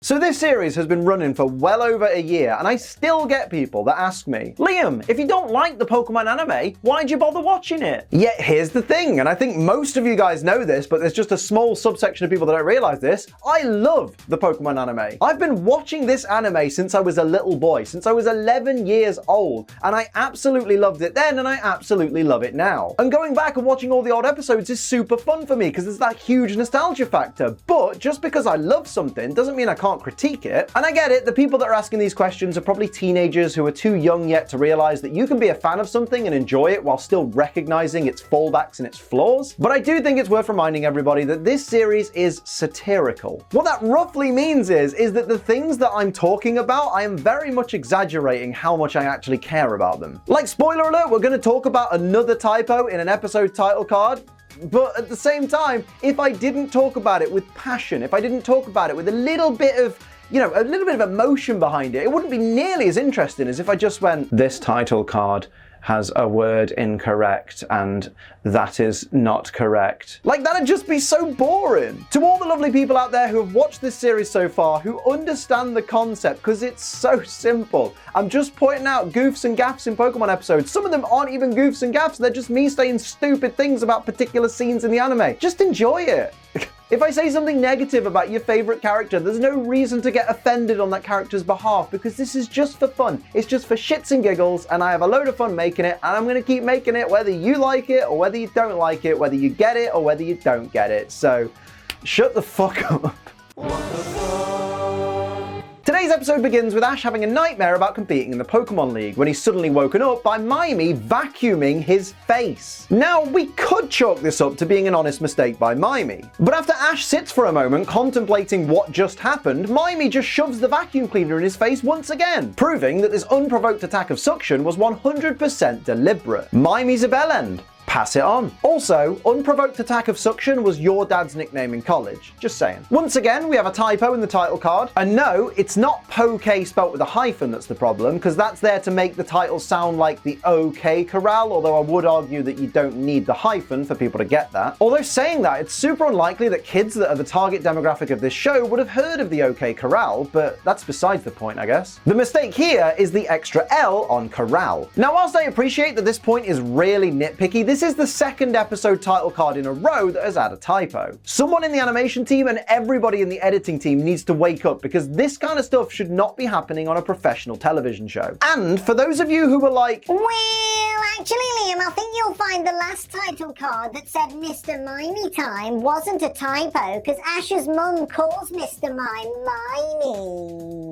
So this series has been running for well over a year, and I still get people that ask me, Liam, if you don't like the Pokemon anime, why'd you bother watching it? Yet here's the thing, and I think most of you guys know this, but there's just a small subsection of people that don't realize this. I love the Pokemon anime. I've been watching this anime since I was a little boy, since I was 11 years old, and I absolutely loved it then, and I absolutely love it now. And going back and watching all the old episodes is super fun for me because there's that huge nostalgia factor. But just because I love something doesn't mean I can't critique it. And I get it, the people that are asking these questions are probably teenagers who are too young yet to realize that you can be a fan of something and enjoy it while still recognizing its fallbacks and its flaws. But I do think it's worth reminding everybody that this series is satirical. What that roughly means is that the things that I'm talking about, I am very much exaggerating how much I actually care about them. Like, spoiler alert, we're going to talk about another typo in an episode title card. But at the same time, if I didn't talk about it with passion, if I didn't talk about it with a little bit of, a little bit of emotion behind it, it wouldn't be nearly as interesting as if I just went, this title card has a word incorrect and that is not correct. Like, that'd just be so boring. To all the lovely people out there who have watched this series so far, who understand the concept, because it's so simple. I'm just pointing out goofs and gaffs in Pokemon episodes. Some of them aren't even goofs and gaffs, they're just me saying stupid things about particular scenes in the anime. Just enjoy it. If I say something negative about your favorite character, there's no reason to get offended on that character's behalf because this is just for fun. It's just for shits and giggles, and I have a load of fun making it, and I'm going to keep making it whether you like it or whether you don't like it, whether you get it or whether you don't get it. So, shut the fuck up. Today's episode begins with Ash having a nightmare about competing in the Pokémon League when he's suddenly woken up by Mimey vacuuming his face. Now, we could chalk this up to being an honest mistake by Mimey, but after Ash sits for a moment contemplating what just happened, Mimey just shoves the vacuum cleaner in his face once again, proving that this unprovoked attack of suction was 100% deliberate. Mimey's a bellend. Pass it on. Also, unprovoked attack of suction was your dad's nickname in college. Just saying. Once again, we have a typo in the title card. And no, it's not Po-ké spelt with a hyphen that's the problem, because that's there to make the title sound like the OK Corral, although I would argue that you don't need the hyphen for people to get that. Although saying that, it's super unlikely that kids that are the target demographic of this show would have heard of the OK Corral, but that's besides the point, I guess. The mistake here is the extra L on Corral. Now, whilst I appreciate that this point is really nitpicky, this is the second episode title card in a row that has had a typo. Someone in the animation team and everybody in the editing team needs to wake up because this kind of stuff should not be happening on a professional television show. And for those of you who were like, well, actually, Liam, I think you'll find the last title card that said Mr. Mimey Time wasn't a typo because Ash's mum calls Mr. Mime Mimey.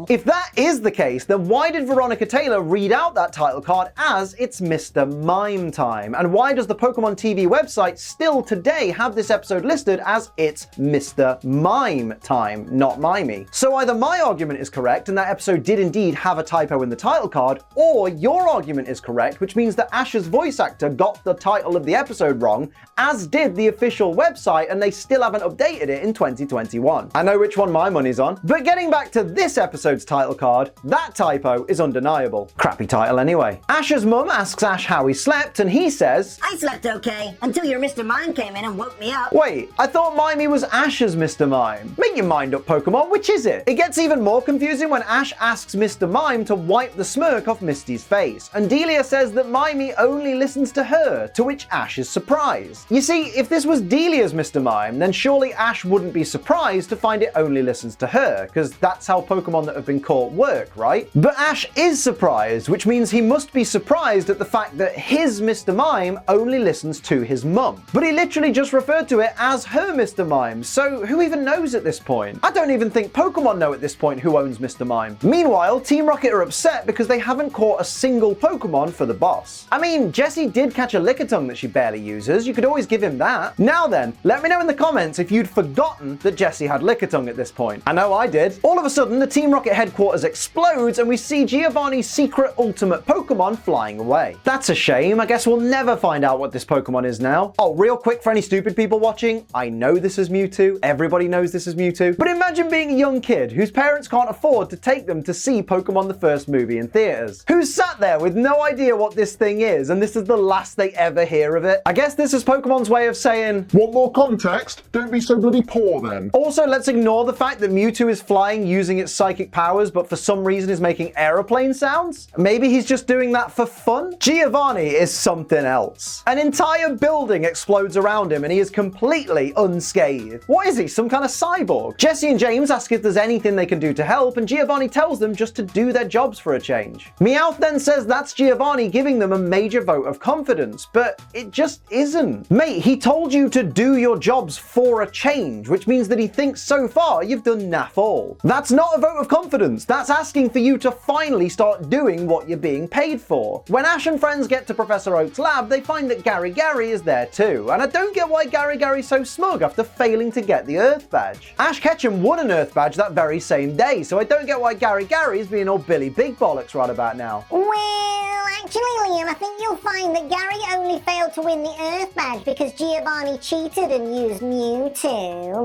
if that is the case, then why did Veronica Taylor read out that title card as it's Mr. Mime Time? And why does the Pokemon TV website still today have this episode listed as it's Mr. Mime Time, not Mimey? So either my argument is correct and that episode did indeed have a typo in the title card, or your argument is correct, which means that Ash's voice actor got the title of the episode wrong, as did the official website, and they still haven't updated it in 2021. I know which one my money's on. But getting back to this episode's title card, that typo is undeniable. Crappy title anyway. Ash's mum asks Ash how he slept, and he says, I slept okay, until your Mr. Mime came in and woke me up. Wait, I thought Mimey was Ash's Mr. Mime. Make your mind up, Pokemon, which is it? It gets even more confusing when Ash asks Mr. Mime to wipe the smirk off Misty's face, and Delia says that Mimey only listens to her, to which Ash is surprised. You see, if this was Delia's Mr. Mime, then surely Ash wouldn't be surprised to find it only listens to her, because that's how Pokemon that have been caught work, right? But Ash is surprised, which means he must be surprised at the fact that his Mr. Mime only listens to his mum. But he literally just referred to it as her Mr. Mime, so who even knows at this point? I don't even think Pokemon know at this point who owns Mr. Mime. Meanwhile, Team Rocket are upset because they haven't caught a single Pokemon for the boss. I mean, Jessie did catch a Lickitung that she barely uses, you could always give him that. Now then, let me know in the comments if you'd forgotten that Jessie had Lickitung at this point. I know I did. All of a sudden, the Team Rocket headquarters explodes and we see Giovanni's secret ultimate Pokemon flying away. That's a shame. I guess we'll never find out what this Pokemon is now. Oh, real quick for any stupid people watching, I know this is Mewtwo. Everybody knows this is Mewtwo. But imagine being a young kid whose parents can't afford to take them to see Pokemon the first movie in theaters. Who's sat there with no idea what this thing is and this is the last they ever hear of it? I guess this is Pokemon's way of saying, want more context? Don't be so bloody poor then. Also, let's ignore the fact that Mewtwo is flying using its psychic powers, but for some reason is making aeroplane sounds? Maybe he's just doing that for fun? Giovanni is something else. An entire building explodes around him and he is completely unscathed. What is he, some kind of cyborg? Jessie and James ask if there's anything they can do to help, and Giovanni tells them just to do their jobs for a change. Meowth then says that's Giovanni giving them a major vote of confidence, but it just isn't. Mate, he told you to do your jobs for a change, which means that he thinks so far you've done naff all. That's not a vote of confidence. That's asking for you to finally start doing what you're being paid for. When Ash and friends get to Professor Oak's lab, they find that Gary is there too, and I don't get why Gary's so smug after failing to get the Earth Badge. Ash Ketchum won an Earth Badge that very same day, so I don't get why Gary is being all Billy Big Bollocks right about now. Well, actually, Liam, I think you'll find that Gary only failed to win the Earth Badge because Giovanni cheated and used Mewtwo.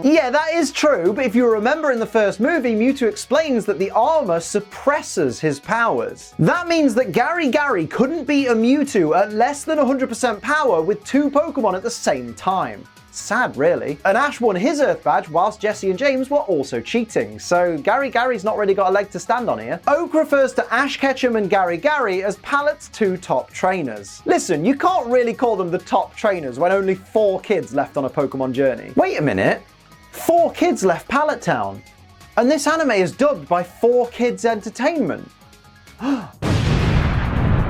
Yeah, that is true, but if you remember in the first movie, Mewtwo explains that the armor suppresses his powers. That means that Gary couldn't beat a Mewtwo at less than 100% power with two Pokemon at the same time. Sad, really. And Ash won his Earth Badge whilst Jessie and James were also cheating, so Gary's not really got a leg to stand on here. Oak refers to Ash Ketchum and Gary as Pallet's two top trainers. Listen, you can't really call them the top trainers when only 4 kids left on a Pokemon journey. Wait a minute. 4 kids left Pallet Town. And this anime is dubbed by 4 Kids Entertainment.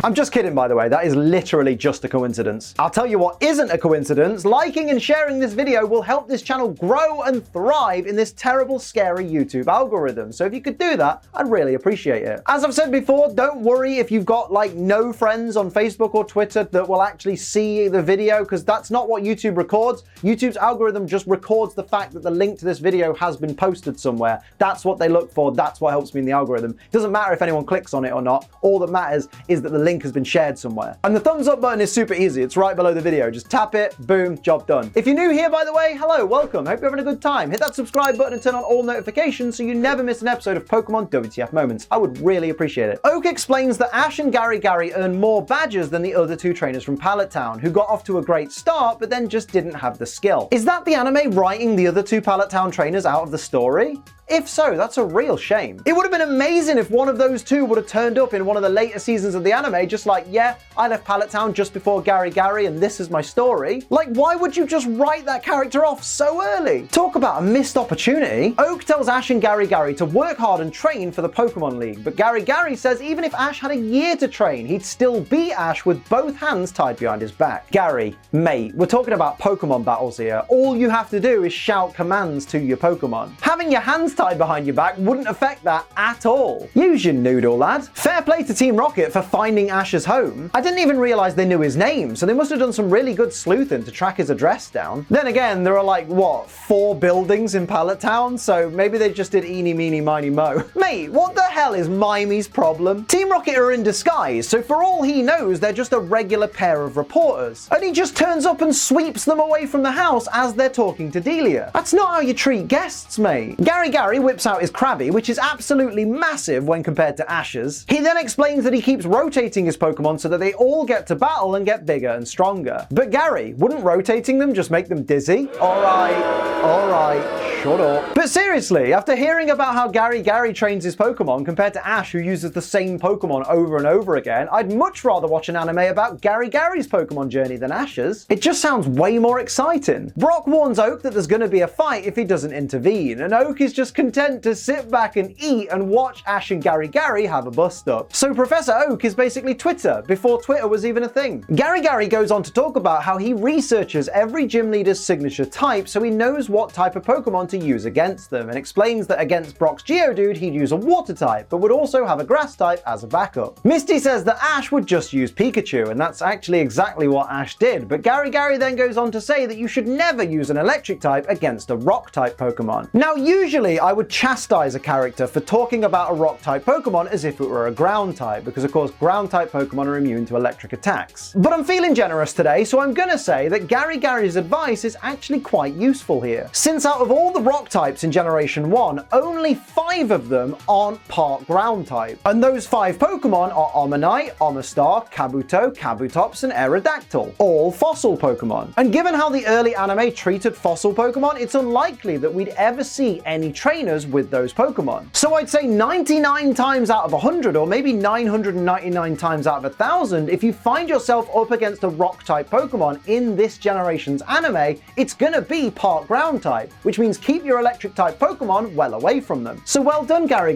I'm just kidding, by the way. That is literally just a coincidence. I'll tell you what isn't a coincidence. Liking and sharing this video will help this channel grow and thrive in this terrible, scary YouTube algorithm. So if you could do that, I'd really appreciate it. As I've said before, don't worry if you've got like no friends on Facebook or Twitter that will actually see the video, because that's not what YouTube records. YouTube's algorithm just records the fact that the link to this video has been posted somewhere. That's what they look for. That's what helps me in the algorithm. It doesn't matter if anyone clicks on it or not. All that matters is that the link has been shared somewhere. And the thumbs up button is super easy. It's right below the video. Just tap it, boom, job done. If you're new here, by the way, hello, welcome. Hope you're having a good time. Hit that subscribe button and turn on all notifications so you never miss an episode of Pokemon WTF Moments. I would really appreciate it. Oak explains that Ash and Gary earn more badges than the other 2 trainers from Pallet Town, who got off to a great start but then just didn't have the skill. Is that the anime writing the other 2 Pallet Town trainers out of the story? If so, that's a real shame. It would have been amazing if one of those 2 would have turned up in one of the later seasons of the anime, just like, yeah, I left Pallet Town just before Gary and this is my story. Like, why would you just write that character off so early? Talk about a missed opportunity. Oak tells Ash and Gary to work hard and train for the Pokémon League, but Gary says even if Ash had a year to train, he'd still beat Ash with both hands tied behind his back. Gary, mate, we're talking about Pokemon battles here. All you have to do is shout commands to your Pokemon. Having your hands tied behind your back wouldn't affect that at all. Use your noodle, lad. Fair play to Team Rocket for finding Ash's home. I didn't even realize they knew his name, so they must have done some really good sleuthing to track his address down. Then again, there are like, what, 4 buildings in Pallet Town, so maybe they just did eeny, meeny, miny, mo. Mate, what the hell is Mimey's problem? Team Rocket are in disguise, so for all he knows, they're just a regular pair of reporters. And he just turns up and sweeps them away from the house as they're talking to Delia. That's not how you treat guests, mate. Gary whips out his Krabby, which is absolutely massive when compared to Ash's. He then explains that he keeps rotating his Pokemon so that they all get to battle and get bigger and stronger. But Gary, wouldn't rotating them just make them dizzy? Alright, shut up. But seriously, after hearing about how Gary trains his Pokemon compared to Ash, who uses the same Pokemon over and over again, I'd much rather watch an anime about Gary's Pokemon journey than Ash's. It just sounds way more exciting. Brock warns Oak that there's gonna be a fight if he doesn't intervene, and Oak is just content to sit back and eat and watch Ash and Gary have a bust-up. So Professor Oak is basically apparently Twitter, before Twitter was even a thing. Gary goes on to talk about how he researches every gym leader's signature type so he knows what type of Pokemon to use against them, and explains that against Brock's Geodude he'd use a water type, but would also have a grass type as a backup. Misty says that Ash would just use Pikachu, and that's actually exactly what Ash did, but Gary then goes on to say that you should never use an electric type against a rock type Pokemon. Now usually I would chastise a character for talking about a rock type Pokemon as if it were a ground type, because of course ground type Pokemon are immune to electric attacks. But I'm feeling generous today, so I'm gonna say that Gary's advice is actually quite useful here. Since out of all the rock types in Generation 1, only 5 of them aren't part ground type. And those 5 Pokemon are Omanyte, Omastar, Kabuto, Kabutops, and Aerodactyl, all fossil Pokemon. And given how the early anime treated fossil Pokemon, it's unlikely that we'd ever see any trainers with those Pokemon. So I'd say 99 times out of 100, or maybe 999 times out of 1,000, if you find yourself up against a rock type Pokemon in this generation's anime, it's gonna be part ground type, which means keep your electric type Pokemon well away from them. So well done, Gary.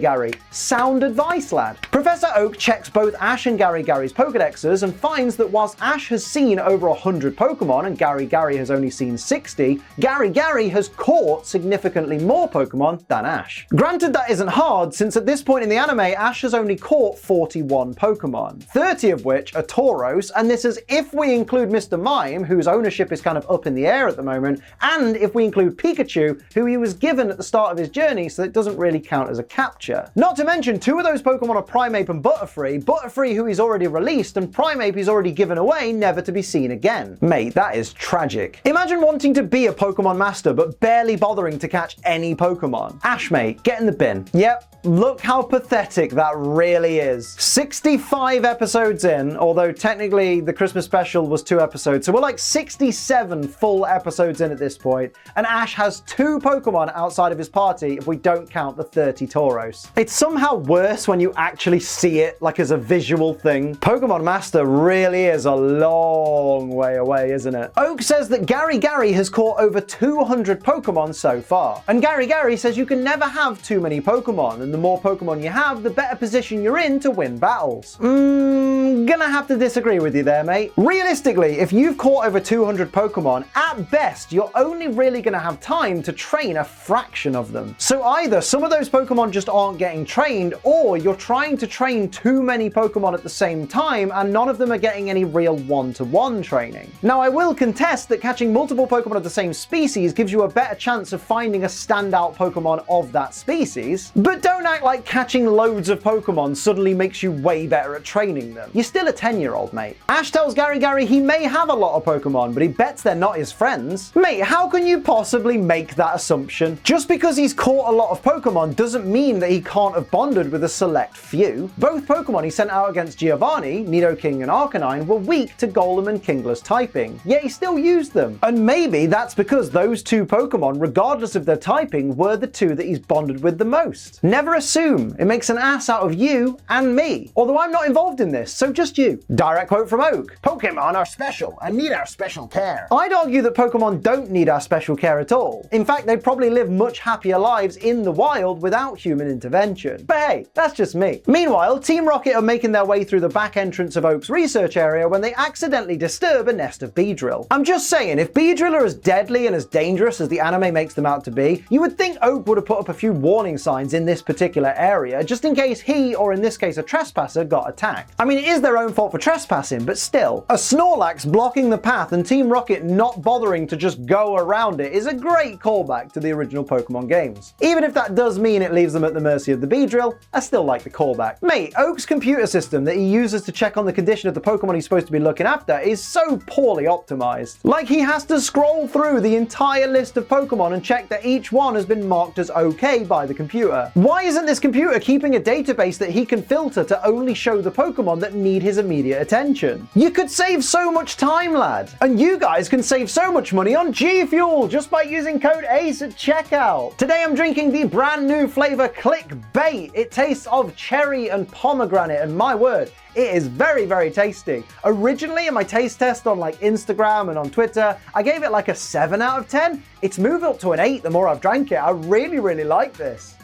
Sound advice, lad. Professor Oak checks both Ash and Gary's Pokedexes and finds that whilst Ash has seen over 100 Pokemon and Gary has only seen 60, Gary has caught significantly more Pokemon than Ash. Granted, that isn't hard, since at this point in the anime, Ash has only caught 41 Pokemon, 30 of which are Tauros, and this is if we include Mr. Mime, whose ownership is kind of up in the air at the moment, and if we include Pikachu, who he was given at the start of his journey, so it doesn't really count as a capture. Not to mention, 2 of those Pokemon are Primeape and Butterfree who he's already released, and Primeape he's already given away, never to be seen again. Mate, that is tragic. Imagine wanting to be a Pokemon master, but barely bothering to catch any Pokemon. Ash, mate, get in the bin. Yep. Look how pathetic that really is. 65 episodes in, although technically the Christmas special was 2 episodes, so we're like 67 full episodes in at this point, and Ash has 2 Pokemon outside of his party if we don't count the 30 Tauros. It's somehow worse when you actually see it, like as a visual thing. Pokemon Master really is a long way away, isn't it? Oak says that Gary has caught over 200 Pokemon so far, and Gary says you can never have too many Pokemon, and the more Pokemon you have, the better position you're in to win battles. Gonna have to disagree with you there, mate. Realistically, if you've caught over 200 Pokemon, at best, you're only really gonna have time to train a fraction of them. So either some of those Pokemon just aren't getting trained, or you're trying to train too many Pokemon at the same time, and none of them are getting any real one-to-one training. Now, I will contest that catching multiple Pokemon of the same species gives you a better chance of finding a standout Pokemon of that species, but don't act like catching loads of Pokemon suddenly makes you way better at training them. You're still a 10-year-old, mate. Ash tells Gary he may have a lot of Pokemon, but he bets they're not his friends. Mate, how can you possibly make that assumption? Just because he's caught a lot of Pokemon doesn't mean that he can't have bonded with a select few. Both Pokemon he sent out against Giovanni, Nidoking and Arcanine, were weak to Golem and Kingler's typing, yet he still used them. And maybe that's because those 2 Pokemon, regardless of their typing, were the 2 that he's bonded with the most. Never assume. It makes an ass out of you and me. Although I'm not involved in this, so just you. Direct quote from Oak. Pokemon are special and need our special care. I'd argue that Pokemon don't need our special care at all. In fact, they probably live much happier lives in the wild without human intervention. But hey, that's just me. Meanwhile, Team Rocket are making their way through the back entrance of Oak's research area when they accidentally disturb a nest of Beedrill. I'm just saying, if Beedrill are as deadly and as dangerous as the anime makes them out to be, you would think Oak would have put up a few warning signs in this particular area, just in case he, or in this case a trespasser, got attacked. I mean, it is their own fault for trespassing, but still. A Snorlax blocking the path and Team Rocket not bothering to just go around it is a great callback to the original Pokemon games. Even if that does mean it leaves them at the mercy of the Beedrill, I still like the callback. Mate, Oak's computer system that he uses to check on the condition of the Pokemon he's supposed to be looking after is so poorly optimized. Like, he has to scroll through the entire list of Pokemon and check that each one has been marked as okay by the computer. Why isn't this computer keeping a database that he can filter to only show the Pokemon that need his immediate attention? You could save so much time, lad. And you guys can save so much money on G Fuel just by using code ACE at checkout. Today I'm drinking the brand new flavor Clickbait. It tastes of cherry and pomegranate, and my word, it is very, very tasty. Originally in my taste test on like Instagram and on Twitter, I gave it like a 7 out of 10. It's moved up to an 8 the more I've drank it. I really, really like this.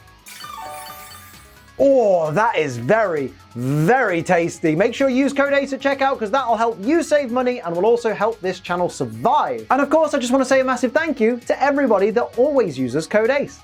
Oh, that is very, very tasty. Make sure you use code ACE at checkout because that'll help you save money and will also help this channel survive. And of course, I just want to say a massive thank you to everybody that always uses code ACE.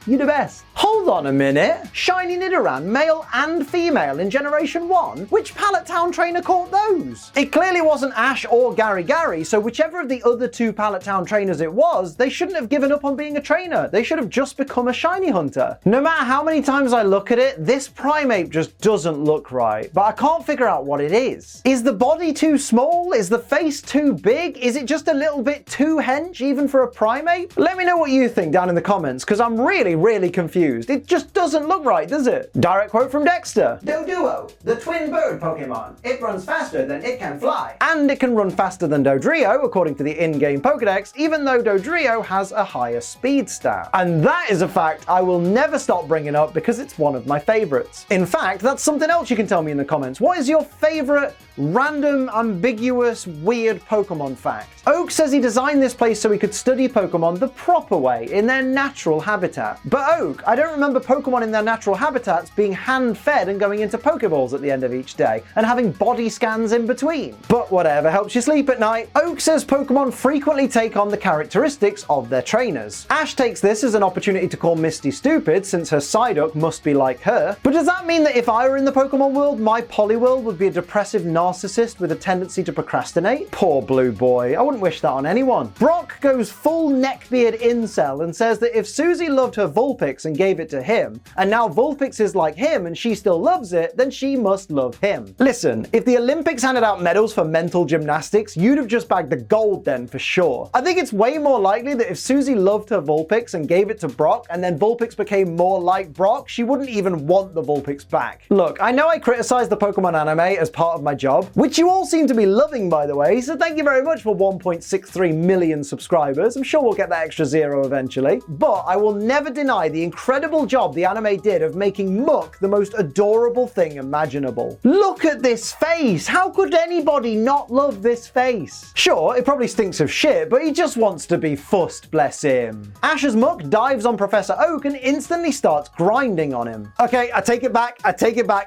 You're the best. Hold on a minute. Shiny Nidoran, male and female in Generation 1? Which Pallet Town trainer caught those? It clearly wasn't Ash or Gary, so whichever of the other two Pallet Town trainers it was, they shouldn't have given up on being a trainer. They should have just become a shiny hunter. No matter how many times I look at it, this Primeape just doesn't look right, but I can't figure out what it is. Is the body too small? Is the face too big? Is it just a little bit too hench even for a Primeape? Let me know what you think down in the comments, because I'm really confused. It just doesn't look right, does it? Direct quote from Dexter. Doduo, the twin bird Pokemon. It runs faster than it can fly. And it can run faster than Dodrio, according to the in-game Pokedex, even though Dodrio has a higher speed stat. And that is a fact I will never stop bringing up because it's one of my favorites. In fact, that's something else you can tell me in the comments. What is your favorite random, ambiguous, weird Pokemon fact? Oak says he designed this place so he could study Pokemon the proper way, in their natural habitat. But Oak, I don't remember Pokemon in their natural habitats being hand-fed and going into Pokeballs at the end of each day, and having body scans in between. But whatever helps you sleep at night. Oak says Pokemon frequently take on the characteristics of their trainers. Ash takes this as an opportunity to call Misty stupid, since her Psyduck must be like her. But does that mean that if I were in the Pokemon world, my Poliwhirl would be a depressive narcissist with a tendency to procrastinate? Poor blue boy. I wouldn't wish that on anyone. Brock goes full neckbeard incel and says that if Susie loved her Vulpix and gave it to him, and now Vulpix is like him and she still loves it, then she must love him. Listen, if the Olympics handed out medals for mental gymnastics, you'd have just bagged the gold then for sure. I think it's way more likely that if Susie loved her Vulpix and gave it to Brock, and then Vulpix became more like Brock, she wouldn't even want the Vulpix back. Look, I know I criticize the Pokemon anime as part of my job, which you all seem to be loving, by the way, so thank you very much for 1.63 million subscribers. I'm sure we'll get that extra zero eventually. But I will never deny the incredible job the anime did of making Muck the most adorable thing imaginable. Look at this face! How could anybody not love this face? Sure, it probably stinks of shit, but he just wants to be fussed, bless him. Ash's Muck dives on Professor Oak and instantly starts grinding on him. Okay, I take it back,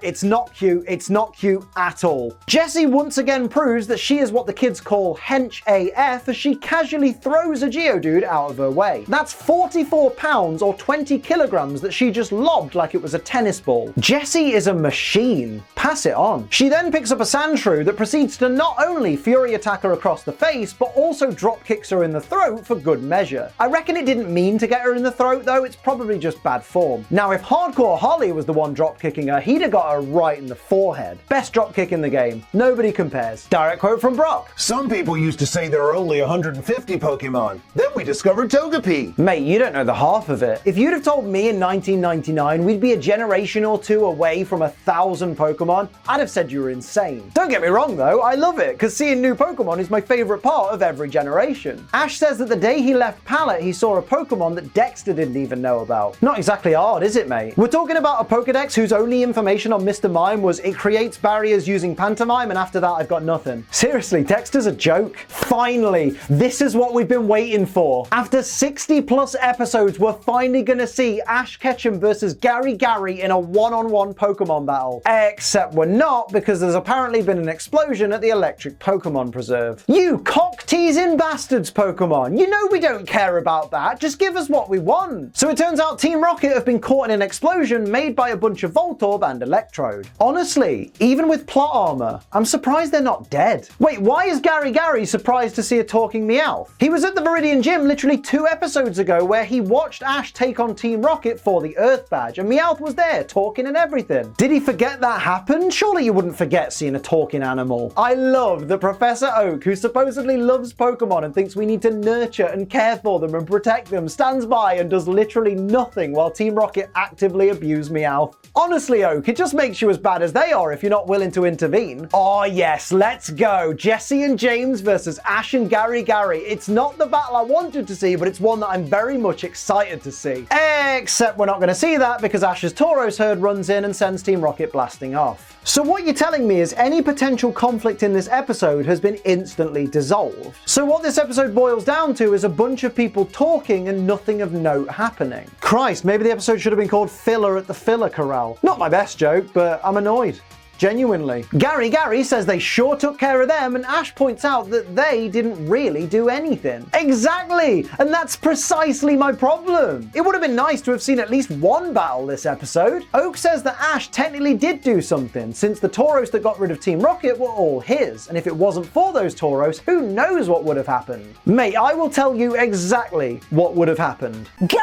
it's not cute, it's not cute at all. Jessie once again proves that she is what the kids call hench AF as she casually throws a Geodude out of her way. That's 44 pounds or 20 kilograms that she just lobbed like it was a tennis ball. Jessie is a machine. Pass it on. She then picks up a Sandshrew that proceeds to not only Fury attack her across the face, but also drop kicks her in the throat for good measure. I reckon it didn't mean to get her in the throat though, it's probably just bad form. Now if Hardcore Holly was the one drop kicking her, he'd have got her right in the forehead. Best drop kick in the game. Nobody compares. Direct quote from Brock. Some people used to say there are only 150 Pokemon. Then we discovered Togepi. Mate, you don't know the half of it. If you'd have told me in 1999 we'd be a generation or two away from 1,000 Pokemon, I'd have said you were insane. Don't get me wrong though, I love it, because seeing new Pokemon is my favorite part of every generation. Ash says that the day he left Pallet, he saw a Pokemon that Dexter didn't even know about. Not exactly hard, is it, mate? We're talking about a Pokedex whose only information on Mr. Mime was it creates barriers using pantomime, and after that I've got nothing. Seriously, Dexter's a joke. Finally, this is what we've been waiting for. After 60 plus episodes, we're finally gonna see Ash Ketchum versus Gary in a one-on-one Pokemon battle. Except we're not, because there's apparently been an explosion at the Electric Pokemon Preserve. You cock-teasing bastards, Pokemon. You know we don't care about that. Just give us what we want. So it turns out Team Rocket have been caught in an explosion made by a bunch of Voltorb and Electrode. Honestly, even with plot armor, I'm surprised they're not dead. Wait, why is Gary surprised to see a talking Meowth? He was at the Viridian Gym literally 2 episodes ago where he watched Ash take on Team Rocket for the Earth Badge, and Meowth was there, talking and everything. Did he forget that happened? Surely you wouldn't forget seeing a talking animal. I love that Professor Oak, who supposedly loves Pokemon and thinks we need to nurture and care for them and protect them, stands by and does literally nothing while Team Rocket actively abuse Meowth. Honestly, Oak, it just makes you as bad as they are if you're not willing to intervene. Oh yes, let's go. Jessie and James versus Ash and Gary. It's not the battle I wanted to see, but it's one that I'm very much excited to see. Gary. Except we're not going to see that because Ash's Tauros herd runs in and sends Team Rocket blasting off. So what you're telling me is any potential conflict in this episode has been instantly dissolved. So what this episode boils down to is a bunch of people talking and nothing of note happening. Christ, maybe the episode should have been called Filler at the Filler Corral. Not my best joke, but I'm annoyed. Genuinely. Gary says they sure took care of them, and Ash points out that they didn't really do anything. Exactly! And that's precisely my problem. It would have been nice to have seen at least one battle this episode. Oak says that Ash technically did do something, since the Tauros that got rid of Team Rocket were all his, and if it wasn't for those Tauros, who knows what would have happened? Mate, I will tell you exactly what would have happened. Go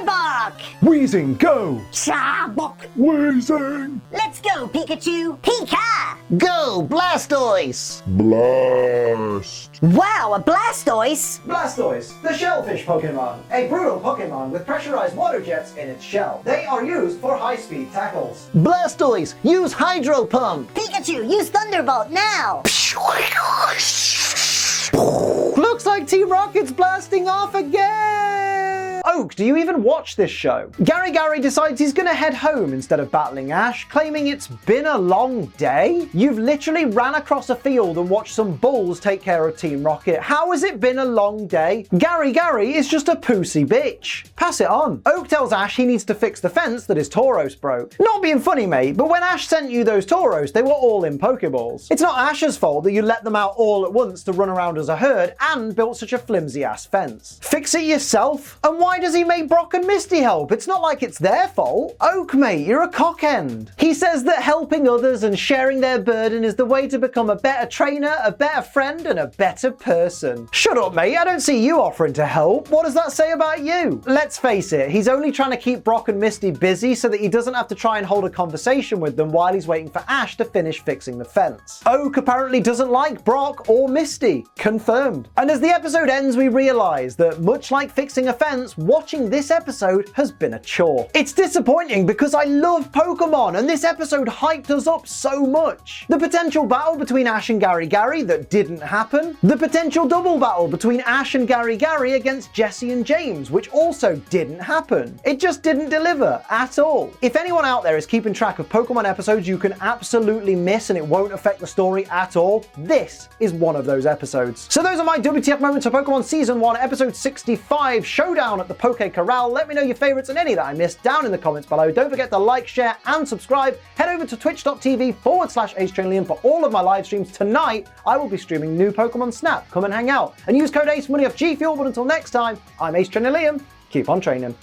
Arbok! Wheezing, go! Shabok! Wheezing! Let's go, Pikachu! Pika! Go, Blastoise! Blast! Wow, a Blastoise! Blastoise, the shellfish Pokemon. A brutal Pokemon with pressurized water jets in its shell. They are used for high-speed tackles. Blastoise, use Hydro Pump! Pikachu, use Thunderbolt now! Looks like Team Rocket's blasting off again! Oak, do you even watch this show? Gary decides he's gonna head home instead of battling Ash, claiming it's been a long day? You've literally ran across a field and watched some bulls take care of Team Rocket. How has it been a long day? Gary is just a pussy bitch. Pass it on. Oak tells Ash he needs to fix the fence that his Tauros broke. Not being funny, mate, but when Ash sent you those Tauros, they were all in Pokeballs. It's not Ash's fault that you let them out all at once to run around as a herd and built such a flimsy-ass fence. Fix it yourself? And why does he make Brock and Misty help? It's not like it's their fault. Oak, mate, you're a cockend. He says that helping others and sharing their burden is the way to become a better trainer, a better friend, and a better person. Shut up, mate. I don't see you offering to help. What does that say about you? Let's face it, he's only trying to keep Brock and Misty busy so that he doesn't have to try and hold a conversation with them while he's waiting for Ash to finish fixing the fence. Oak apparently doesn't like Brock or Misty. Confirmed. And as the episode ends, we realize that much like fixing a fence, watching this episode has been a chore. It's disappointing because I love Pokemon and this episode hyped us up so much. The potential battle between Ash and Gary that didn't happen. The potential double battle between Ash and Gary against Jesse and James, which also didn't happen. It just didn't deliver at all. If anyone out there is keeping track of Pokemon episodes you can absolutely miss and it won't affect the story at all, this is one of those episodes. So those are my WTF moments of Pokemon Season 1, Episode 65, Showdown at the Po-ké Corral. Let me know your favorites and any that I missed down in the comments below. Don't forget to like, share, and subscribe. Head over to twitch.tv/AceTrainLiam for all of my live streams. Tonight, I will be streaming new Pokemon Snap. Come and hang out. And use code ACE for money off G Fuel. But until next time, I'm Ace Trainer Liam. Keep on training.